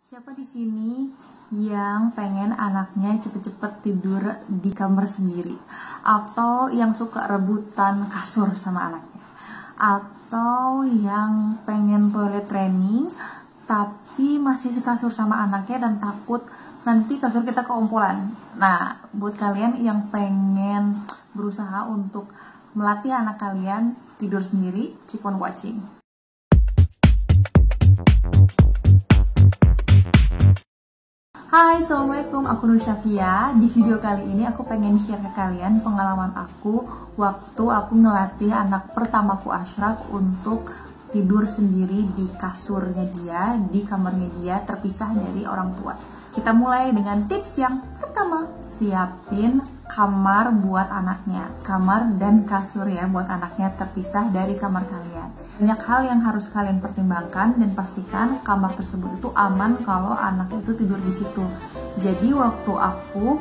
Siapa di sini yang pengen anaknya cepet-cepet tidur di kamar sendiri? Atau yang suka rebutan kasur sama anaknya? Atau yang pengen toilet training tapi masih sekasur sama anaknya dan takut nanti kasur kita keompolan? Nah, buat kalian yang pengen berusaha untuk melatih anak kalian tidur sendiri, keep on watching. Hai, Assalamualaikum, aku Nur Syafia. Di video kali ini aku pengen share ke kalian pengalaman aku waktu aku ngelatih anak pertamaku Ashraf untuk tidur sendiri di kasurnya dia, di kamarnya dia, terpisah dari orang tua. Kita mulai dengan tips yang pertama, siapin kamar buat anaknya. Kamar dan kasur ya buat anaknya terpisah dari kamar kalian. Banyak hal yang harus kalian pertimbangkan dan pastikan kamar tersebut itu aman kalau anak itu tidur di situ. Jadi waktu aku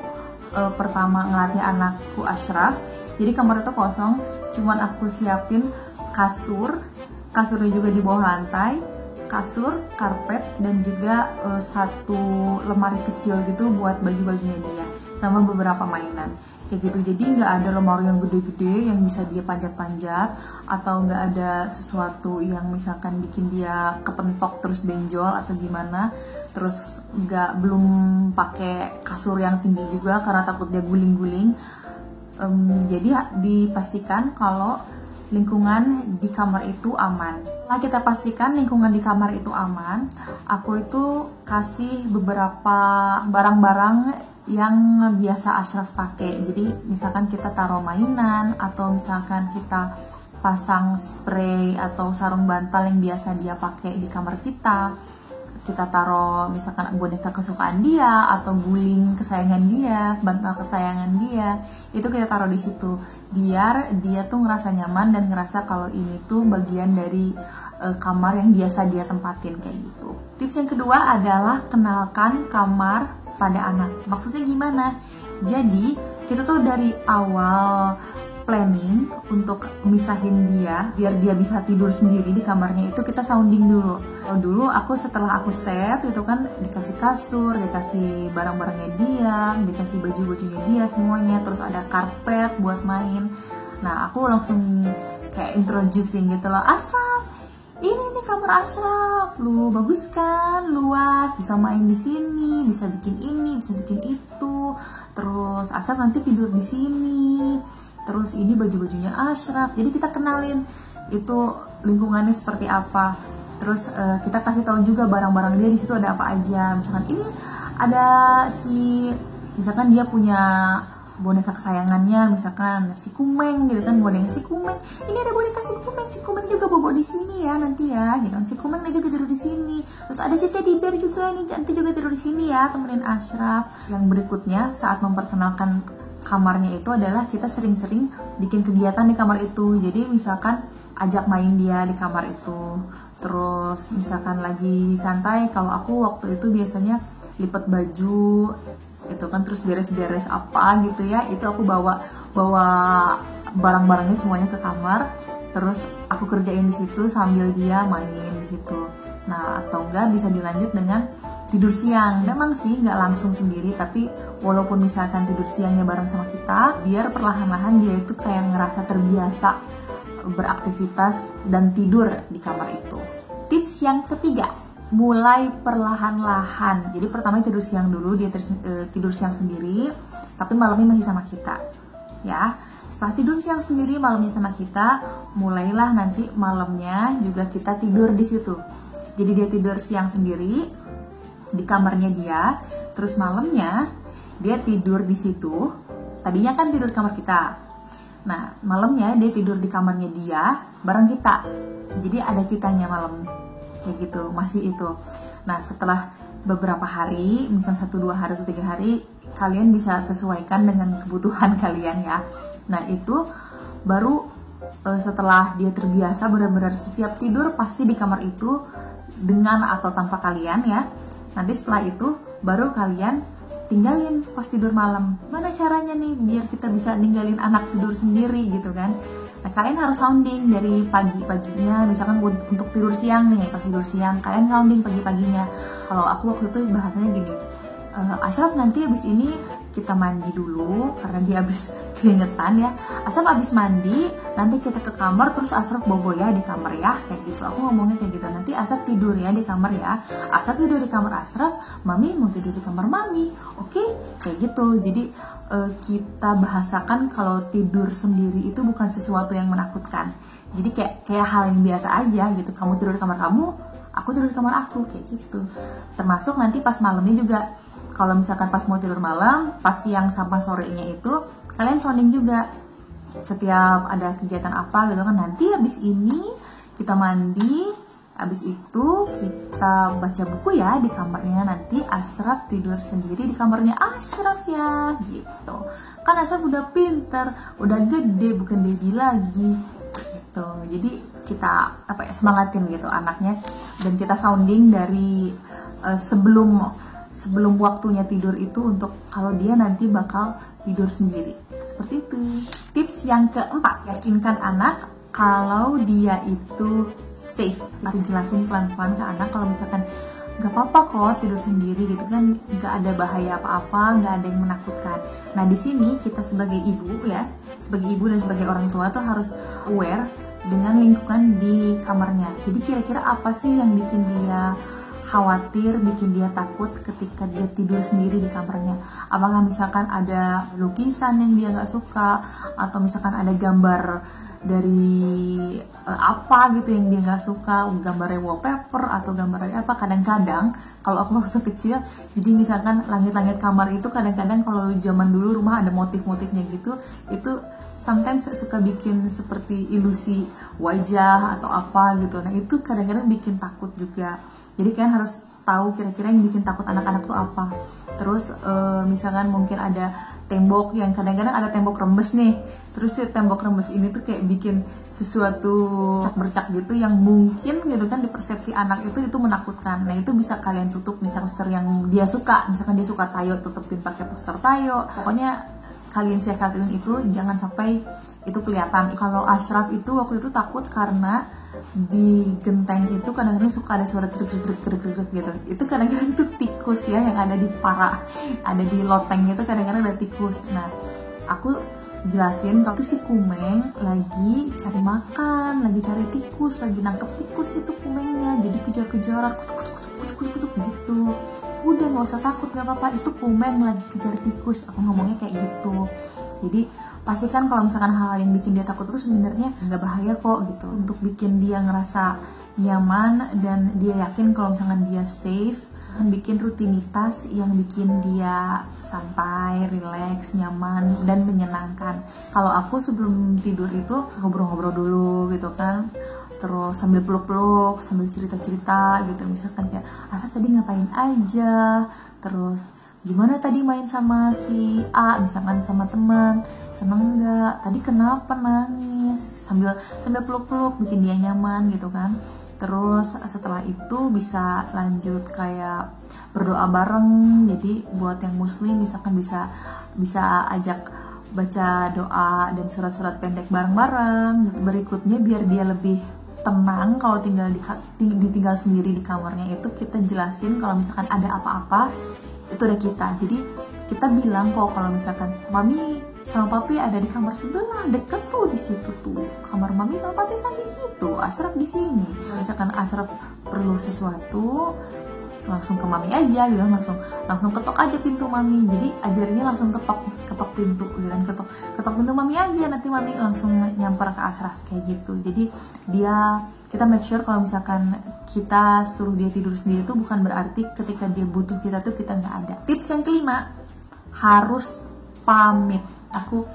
pertama ngelatih anakku Ashraf, jadi kamar itu kosong, cuman aku siapin kasurnya juga di bawah lantai, kasur, karpet, dan juga satu lemari kecil gitu buat baju-bajunya dia, sama beberapa mainan kayak gitu. Jadi nggak ada lemari yang gede-gede yang bisa dia panjat-panjat, atau nggak ada sesuatu yang misalkan bikin dia kepentok terus benjol atau gimana. Terus belum pakai kasur yang tinggi juga karena takut dia guling-guling. Jadi dipastikan kalau lingkungan di kamar itu aman. Setelah kita pastikan lingkungan di kamar itu aman, aku itu kasih beberapa barang-barang yang biasa Ashraf pakai. Jadi misalkan kita taruh mainan, atau misalkan kita pasang spray atau sarung bantal yang biasa dia pakai di kamar kita. Kita taruh misalkan boneka kesukaan dia atau guling kesayangan dia, bantal kesayangan dia. Itu kita taruh di situ biar dia tuh ngerasa nyaman dan ngerasa kalau ini tuh bagian dari kamar yang biasa dia tempatin kayak gitu. Tips yang kedua adalah kenalkan kamar pada anak. Maksudnya gimana? Jadi kita tuh dari awal planning untuk misahin dia biar dia bisa tidur sendiri di kamarnya itu kita sounding dulu. Kalau dulu setelah aku set itu kan dikasih kasur, dikasih barang-barangnya dia, dikasih baju-bajunya dia semuanya, terus ada karpet buat main. Nah, aku langsung kayak introducing gitu loh, Ashraf, ini nih kamar Ashraf, lu bagus kan, luas, bisa main di sini, bisa bikin ini, bisa bikin itu. Terus Ashraf nanti tidur di sini. Terus ini baju-bajunya Ashraf. Jadi kita kenalin itu lingkungannya seperti apa. Terus kita kasih tahu juga barang-barang dia di situ ada apa aja. Misalkan ini ada misalkan dia punya boneka kesayangannya, misalkan si Kumeng gitu kan, boneka si Kumeng. Ini ada boneka si Kumeng juga bobo di sini ya nanti ya, gitu kan. Si Kumeng juga tidur di sini. Terus ada si Teddy Bear juga nih, nanti juga tidur di sini ya, temenin Ashraf. Yang berikutnya saat memperkenalkan kamarnya itu adalah kita sering-sering bikin kegiatan di kamar itu. Jadi misalkan ajak main dia di kamar itu. Terus misalkan lagi santai, kalau aku waktu itu biasanya lipat baju itu kan, terus beres-beres apa gitu ya, itu aku bawa barang-barangnya semuanya ke kamar, terus aku kerjain di situ sambil dia main di situ. Nah, atau enggak bisa dilanjut dengan tidur siang. Memang sih nggak langsung sendiri, tapi walaupun misalkan tidur siangnya bareng sama kita, biar perlahan-lahan dia itu kayak ngerasa terbiasa beraktivitas dan tidur di kamar itu. Tips yang ketiga, mulai perlahan-lahan. Jadi pertama tidur siang dulu, dia tidur siang sendiri, tapi malamnya masih sama kita. Ya, setelah tidur siang sendiri, malamnya sama kita, mulailah nanti malamnya juga kita tidur di situ. Jadi dia tidur siang sendiri di kamarnya dia, terus malamnya dia tidur di situ. Tadinya kan tidur di kamar kita. Nah, malamnya dia tidur di kamarnya dia bareng kita. Jadi ada kitanya malam. Kayak gitu, masih itu. Nah, setelah beberapa hari, misalnya 1-2 hari atau 3 hari, kalian bisa sesuaikan dengan kebutuhan kalian ya. Nah, itu baru setelah dia terbiasa benar-benar setiap tidur pasti di kamar itu dengan atau tanpa kalian ya. Nanti setelah itu baru kalian tinggalin pas tidur malam. Mana caranya nih biar kita bisa ninggalin anak tidur sendiri gitu kan? Nah, kalian harus sounding dari pagi-paginya, misalkan untuk tidur siang nih, pas tidur siang kalian sounding pagi-paginya. Kalau aku waktu itu bahasanya gini, Ashraf nanti abis ini kita mandi dulu karena dia abis keringetan ya. Ashraf abis mandi nanti kita ke kamar, terus Ashraf bobo ya di kamar ya, kayak gitu. Aku ngomongnya kayak gitu, nanti Ashraf tidur ya di kamar ya, Ashraf tidur di kamar Ashraf, mami mau tidur di kamar mami, oke? Kayak gitu. Jadi kita bahasakan kalau tidur sendiri itu bukan sesuatu yang menakutkan. Jadi kayak hal yang biasa aja gitu. Kamu tidur di kamar kamu, aku tidur di kamar aku, kayak gitu. Termasuk nanti pas malamnya juga, kalau misalkan pas mau tidur malam, pas siang sama sorenya itu kalian sounding juga. Setiap ada kegiatan apa gitu kan, nanti habis ini kita mandi, habis itu kita baca buku ya di kamarnya, nanti Ashraf tidur sendiri di kamarnya Ashraf ya, gitu. Kan Ashraf udah pinter, udah gede, bukan baby lagi, gitu. Jadi kita semangatin gitu anaknya, dan kita sounding dari sebelum waktunya tidur itu, untuk kalau dia nanti bakal tidur sendiri. Seperti itu. Tips yang keempat, yakinkan anak kalau dia itu safe. Aku jelasin pelan-pelan ke anak kalau misalkan gak apa-apa kok tidur sendiri gitu kan, gak ada bahaya apa-apa, gak ada yang menakutkan. Nah di sini kita sebagai ibu ya, sebagai ibu dan sebagai orang tua tuh harus aware dengan lingkungan di kamarnya. Jadi kira-kira apa sih yang bikin dia khawatir, bikin dia takut ketika dia tidur sendiri di kamarnya. Apakah misalkan ada lukisan yang dia gak suka, atau misalkan ada gambar dari apa gitu yang dia gak suka, gambarnya wallpaper atau gambarnya apa. Kadang-kadang kalau aku waktu kecil, jadi misalkan langit-langit kamar itu kadang-kadang kalau zaman dulu rumah ada motif-motifnya gitu, itu sometimes suka bikin seperti ilusi wajah atau apa gitu. Nah itu kadang-kadang bikin takut juga. Jadi kalian harus tahu kira-kira yang bikin takut anak-anak tuh apa. Terus misalkan mungkin ada tembok yang kadang-kadang ada tembok rembes nih. Terus tembok rembes ini tuh kayak bikin sesuatu bercak gitu yang mungkin gitu kan di persepsi anak itu menakutkan. Nah itu bisa kalian tutup, misalkan poster yang dia suka, misalkan dia suka tayo, tutupin pakai poster tayo. Pokoknya kalian siasatin itu, jangan sampai itu kelihatan. Kalau Ashraf itu waktu itu takut karena di genteng itu kadang-kadang suka ada suara krek gitu. Itu kadang-kadang itu tikus ya yang ada di ada di loteng itu, kadang-kadang ada tikus. Nah, aku jelasin kalau itu si Kumeng lagi cari makan, lagi cari tikus, lagi nangkep tikus itu Kumengnya. Jadi kejar-kejaran kutuk gitu. Udah nggak usah takut, nggak apa-apa, itu Kumeng lagi kejar tikus. Aku ngomongnya kayak gitu. Jadi pastikan kalau misalkan hal yang bikin dia takut itu sebenarnya nggak bahaya kok gitu, untuk bikin dia ngerasa nyaman dan dia yakin kalau misalkan dia safe, bikin rutinitas yang bikin dia santai, relax, nyaman, dan menyenangkan. Kalau aku sebelum tidur itu ngobrol-ngobrol dulu gitu kan, terus sambil peluk-peluk, sambil cerita-cerita gitu, misalkan kayak Asal tadi ngapain aja, terus gimana tadi main sama si A, misalkan sama teman, seneng nggak, tadi kenapa nangis, sambil peluk-peluk, bikin dia nyaman gitu kan. Terus setelah itu bisa lanjut kayak berdoa bareng. Jadi buat yang muslim misalkan bisa ajak baca doa dan surat-surat pendek bareng-bareng gitu. Berikutnya biar dia lebih tenang kalau ditinggal sendiri di kamarnya, itu kita jelasin kalau misalkan ada apa-apa itu ada kita. Jadi kita bilang kok kalau misalkan mami sama papi ada di kamar sebelah, deket tuh di situ tuh kamar mami sama papi kan di situ, Ashraf di sini. Misalkan Ashraf perlu sesuatu, langsung ke mami aja gitu, langsung ketok aja pintu mami. Jadi ajarinnya langsung ketok pintu gitu kan, ketok pintu mami aja, nanti mami langsung nyamper ke Ashraf kayak gitu. Jadi kita make sure kalau misalkan kita suruh dia tidur sendiri itu bukan berarti ketika dia butuh kita tuh kita nggak ada. Tips yang kelima, harus pamit. Aku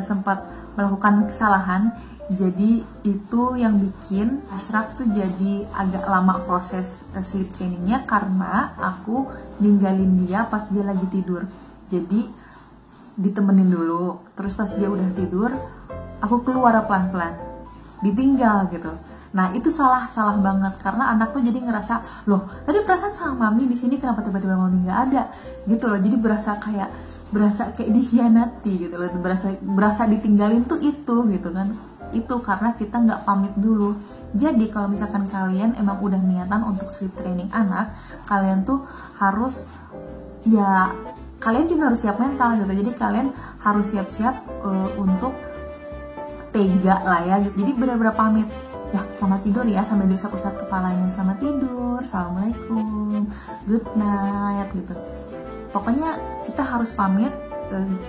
sempat melakukan kesalahan, jadi itu yang bikin Ashraf tuh jadi agak lama proses sleep trainingnya, karena aku ninggalin dia pas dia lagi tidur. Jadi ditemenin dulu, terus pas dia udah tidur aku keluar pelan-pelan, ditinggal gitu. Nah itu salah banget, karena anak tuh jadi ngerasa, loh tadi perasaan sama mami di sini, kenapa tiba-tiba mami nggak ada gitu loh. Jadi berasa kayak dikhianati gitu loh, berasa ditinggalin tuh itu gitu kan. itu karena kita nggak pamit dulu. Jadi kalau misalkan kalian emang udah niatan untuk sleep training anak, kalian tuh harus ya kalian juga harus siap mental gitu. Jadi kalian harus siap-siap untuk tega lah ya gitu. Jadi benar-benar pamit, ya selamat tidur ya, sambil diusap-usap kepalanya, selamat tidur, assalamualaikum, good night gitu. Pokoknya kita harus pamit,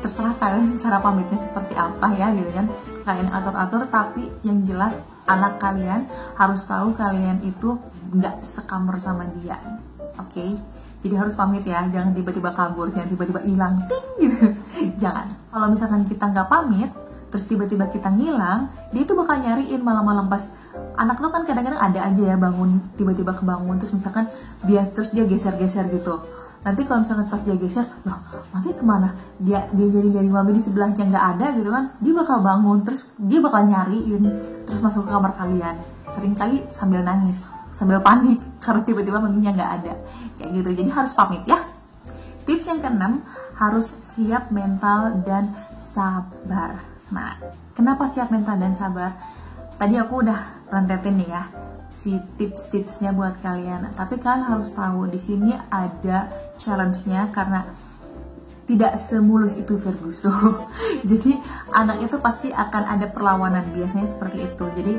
terserah kalian cara pamitnya seperti apa ya gitu kan, kalian atur-atur, tapi yang jelas anak kalian harus tahu kalian itu nggak sekamar sama dia, oke? Jadi harus pamit ya, jangan tiba-tiba kabur, jangan tiba-tiba hilang, ting gitu, jangan. Kalau misalkan kita nggak pamit, terus tiba-tiba kita ngilang, dia itu bakal nyariin malam-malam pas anak tuh kan kadang-kadang ada aja ya bangun, tiba-tiba kebangun, terus misalkan dia geser-geser gitu. Nanti kalau misalkan pas dia geser, loh mami kemana? Dia nyari mami di sebelahnya nggak ada gitu kan, dia bakal bangun, terus dia bakal nyariin, terus masuk ke kamar kalian. Seringkali sambil nangis, sambil panik karena tiba-tiba maminya nggak ada, kayak gitu. Jadi harus pamit ya. Tips yang keenam, harus siap mental dan sabar. Nah, kenapa siap mental dan sabar? Tadi aku udah rentetin nih ya si tips-tipsnya buat kalian. Tapi kalian harus tahu di sini ada challenge-nya karena tidak semulus itu Ferguson. Jadi anak itu pasti akan ada perlawanan, biasanya seperti itu. Jadi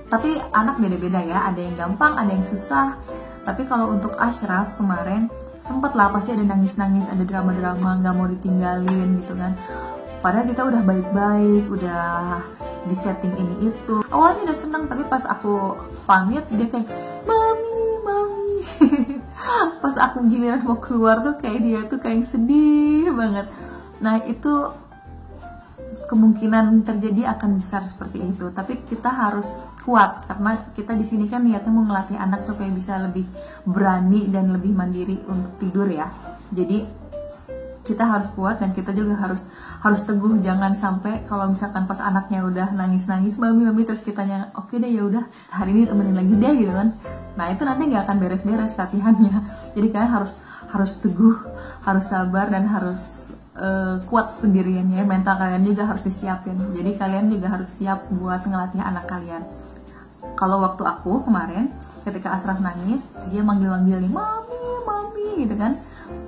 tapi anak beda-beda ya, ada yang gampang, ada yang susah. Tapi kalau untuk Ashraf kemarin sempet lah pasti ada nangis-nangis, ada drama-drama, nggak mau ditinggalin gitu kan. Padahal kita udah baik-baik, udah di setting ini itu. Awalnya udah seneng, tapi pas aku pamit dia kayak mami. Pas aku giliran mau keluar tuh kayak dia tuh kayak sedih banget. Nah itu kemungkinan terjadi akan besar seperti itu. Tapi kita harus kuat karena kita di sini kan niatnya mau ngelatih anak supaya bisa lebih berani dan lebih mandiri untuk tidur ya. Jadi kita harus kuat dan kita juga harus teguh, jangan sampai kalau misalkan pas anaknya udah nangis mami terus kitanya oke deh ya udah hari ini temenin lagi deh gitu kan. Nah itu nanti nggak akan beres-beres latihannya. Jadi kalian harus teguh, harus sabar dan harus kuat pendiriannya, mental kalian juga harus disiapin. Jadi kalian juga harus siap buat ngelatih anak kalian. Kalau waktu aku kemarin ketika Ashraf nangis, dia manggil nih mami gitu kan.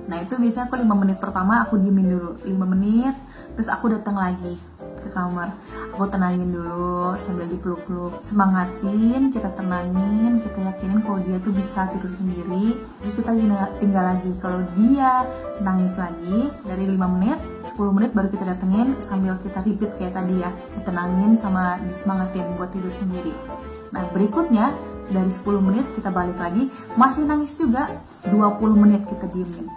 Nah itu biasanya aku 5 menit pertama aku diemin dulu 5 menit, terus aku datang lagi ke kamar, aku tenangin dulu sambil dipeluk-peluk, semangatin, kita tenangin, kita yakinin kalau dia tuh bisa tidur sendiri. Terus kita tinggal lagi, kalau dia nangis lagi dari 5 menit 10 menit baru kita datengin sambil kita repeat kayak tadi ya, ditenangin sama disemangatin buat tidur sendiri. Nah berikutnya dari 10 menit kita balik lagi, masih nangis juga, 20 menit kita diemin.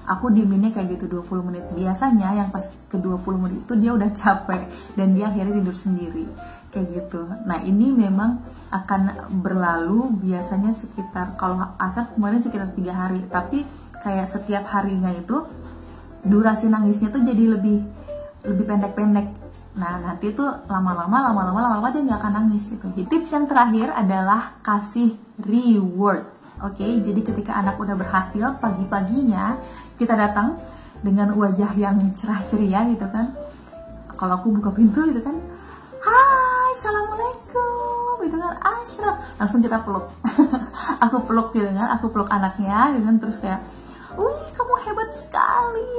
Aku dieminnya kayak gitu 20 menit. Biasanya yang pas ke 20 menit itu dia udah capek dan dia akhirnya tidur sendiri kayak gitu. Nah ini memang akan berlalu biasanya sekitar, kalau Asaf kemarin sekitar 3 hari, tapi kayak setiap harinya itu durasi nangisnya tuh jadi lebih pendek-pendek. Nah nanti tuh lama-lama dia nggak akan nangis gitu. Jadi tips yang terakhir adalah kasih reward. Oke, jadi ketika anak udah berhasil, pagi-paginya kita datang dengan wajah yang cerah ceria gitu kan. Kalau aku buka pintu gitu kan, hai, assalamualaikum gitu kan, Ashraf, langsung kita peluk. Aku peluk gitu kan, aku peluk anaknya gitu kan, terus kayak, wih kamu hebat sekali,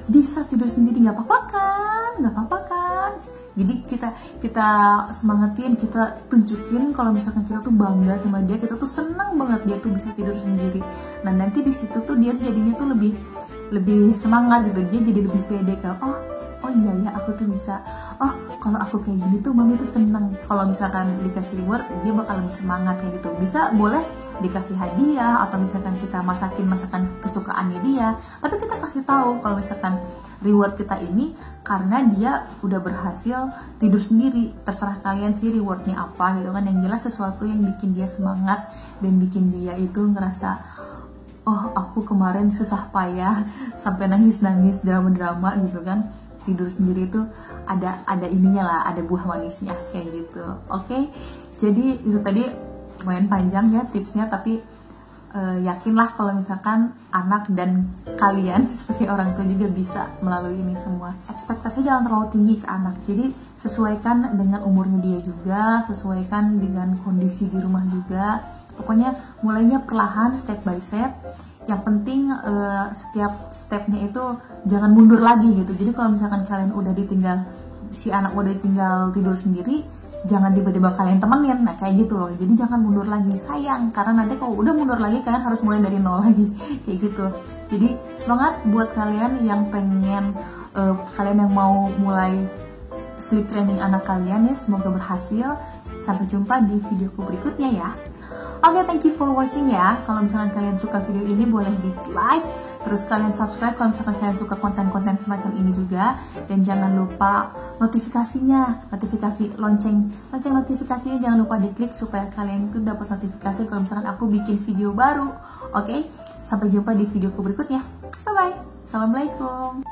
bisa tidur sendiri, nggak apa-apa kan. Jadi kita semangatin, kita tunjukin kalau misalkan kita tuh bangga sama dia, kita tuh senang banget dia tuh bisa tidur sendiri. Nah nanti di situ tuh dia jadinya tuh lebih semangat gitu, dia jadi lebih pede kalau oh iya ya aku tuh bisa, oh kalau aku kayak gini tuh mami tuh seneng. Kalau misalkan dikasih reward dia bakal lebih semangat kayak gitu. Bisa boleh dikasih hadiah atau misalkan kita masakin masakan kesukaannya dia, tapi kita kasih tahu kalau misalkan reward kita ini karena dia udah berhasil tidur sendiri. Terserah kalian sih rewardnya apa gitu kan, yang jelas sesuatu yang bikin dia semangat dan bikin dia itu ngerasa, oh aku kemarin susah payah sampai nangis drama gitu kan, tidur sendiri itu ada ininya lah, ada buah manisnya kayak gitu. Oke, jadi itu tadi lumayan panjang ya tipsnya, tapi yakinlah kalau misalkan anak dan kalian sebagai orang tua juga bisa melalui ini semua. Ekspektasi jangan terlalu tinggi ke anak, jadi sesuaikan dengan umurnya dia juga, sesuaikan dengan kondisi di rumah juga. Pokoknya mulainya perlahan, step by step. Yang penting setiap stepnya itu jangan mundur lagi gitu. Jadi kalau misalkan kalian udah ditinggal, si anak udah ditinggal tidur sendiri, jangan tiba-tiba kalian temenin, nah kayak gitu loh. Jadi jangan mundur lagi, sayang, karena nanti kalau udah mundur lagi kalian harus mulai dari nol lagi kayak gitu. Jadi semangat buat kalian yang pengen kalian yang mau mulai sleep training anak kalian ya, semoga berhasil. Sampai jumpa di videoku berikutnya ya. Oke, thank you for watching ya. Kalau misalkan kalian suka video ini boleh di like, terus kalian subscribe kalau misalkan kalian suka konten-konten semacam ini juga. Dan jangan lupa notifikasinya, notifikasi lonceng notifikasinya jangan lupa diklik supaya kalian itu dapat notifikasi kalau misalkan aku bikin video baru. Oke, sampai jumpa di videoku berikutnya. Bye bye. Assalamualaikum.